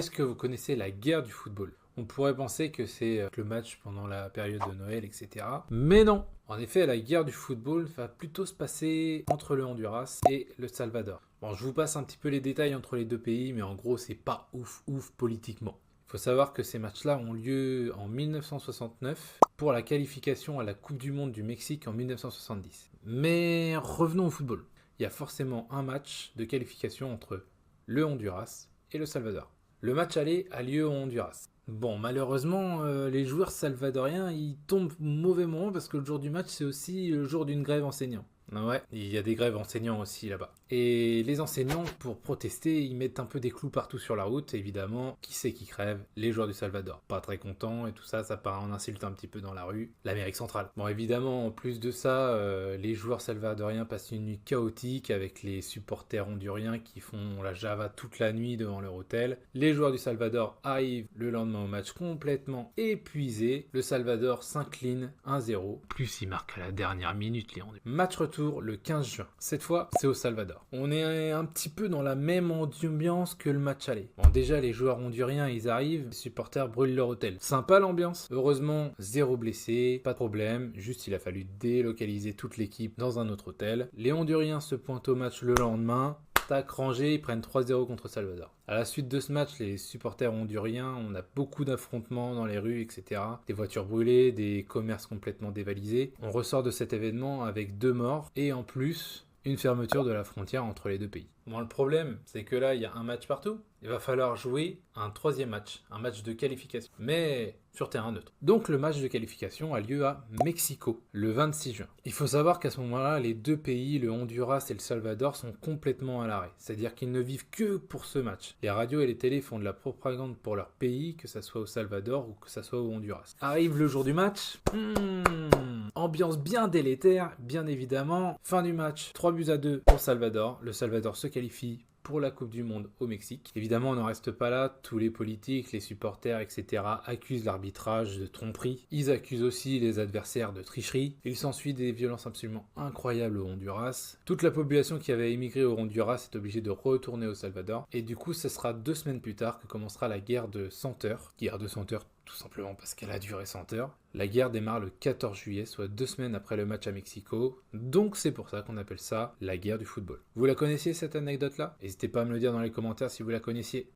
Est-ce que vous connaissez la guerre du football? On pourrait penser que c'est le match pendant la période de Noël, etc. Mais non! En effet, la guerre du football va plutôt se passer entre le Honduras et le Salvador. Bon, je vous passe un petit peu les détails entre les deux pays, mais en gros, c'est pas ouf politiquement. Il faut savoir que ces matchs-là ont lieu en 1969 pour la qualification à la Coupe du Monde du Mexique en 1970. Mais revenons au football. Il y a forcément un match de qualification entre le Honduras et le Salvador. Le match aller a lieu au Honduras. Bon, malheureusement, les joueurs salvadoriens, ils tombent au mauvais moment parce que le jour du match, c'est aussi le jour d'une grève enseignant. Ouais, il y a des grèves enseignants aussi là-bas. Et les enseignants, pour protester, ils mettent un peu des clous partout sur la route. Évidemment, qui c'est qui crève? Les joueurs du Salvador. Pas très contents et tout ça, ça part en insulte un petit peu dans la rue. L'Amérique centrale. Bon, évidemment, en plus de ça, les joueurs salvadoriens passent une nuit chaotique avec les supporters honduriens qui font la java toute la nuit devant leur hôtel. Les joueurs du Salvador arrivent le lendemain au match complètement épuisés. Le Salvador s'incline 1-0. Plus, il marque à la dernière minute, les Hondurais. Match retour le 15 juin. Cette fois, c'est au Salvador. On est un petit peu dans la même ambiance que le match aller. Bon, déjà, les joueurs honduriens, ils arrivent, les supporters brûlent leur hôtel. Sympa l'ambiance. Heureusement, 0 blessé, pas de problème. Juste, il a fallu délocaliser toute l'équipe dans un autre hôtel. Les Honduriens se pointent au match le lendemain. Tac, rangé, ils prennent 3-0 contre Salvador. À la suite de ce match, les supporters honduriens, on a beaucoup d'affrontements dans les rues, etc. Des voitures brûlées, des commerces complètement dévalisés. On ressort de cet événement avec 2 morts et en plus, une fermeture de la frontière entre les deux pays. Bon, le problème, c'est que là, il y a un match partout. Il va falloir jouer un 3e match, un match de qualification, mais sur terrain neutre. Donc le match de qualification a lieu à Mexico, le 26 juin. Il faut savoir qu'à ce moment-là, les deux pays, le Honduras et le Salvador, sont complètement à l'arrêt. C'est-à-dire qu'ils ne vivent que pour ce match. Les radios et les télés font de la propagande pour leur pays, que ça soit au Salvador ou que ça soit au Honduras. Arrive le jour du match. Ambiance bien délétère, bien évidemment. Fin du match, 3-2 pour Salvador. Le Salvador se qualifie pour la Coupe du Monde au Mexique. Évidemment, on n'en reste pas là. Tous les politiques, les supporters, etc. accusent l'arbitrage de tromperie. Ils accusent aussi les adversaires de tricherie. Il s'ensuit des violences absolument incroyables au Honduras. Toute la population qui avait émigré au Honduras est obligée de retourner au Salvador. Et du coup, ce sera 2 semaines plus tard que commencera la guerre de 100 heures. Guerre de 100 heures tout simplement parce qu'elle a duré 100 heures. La guerre démarre le 14 juillet, soit 2 semaines après le match à Mexico. Donc c'est pour ça qu'on appelle ça la guerre du football. Vous la connaissiez cette anecdote-là? N'hésitez pas à me le dire dans les commentaires si vous la connaissiez.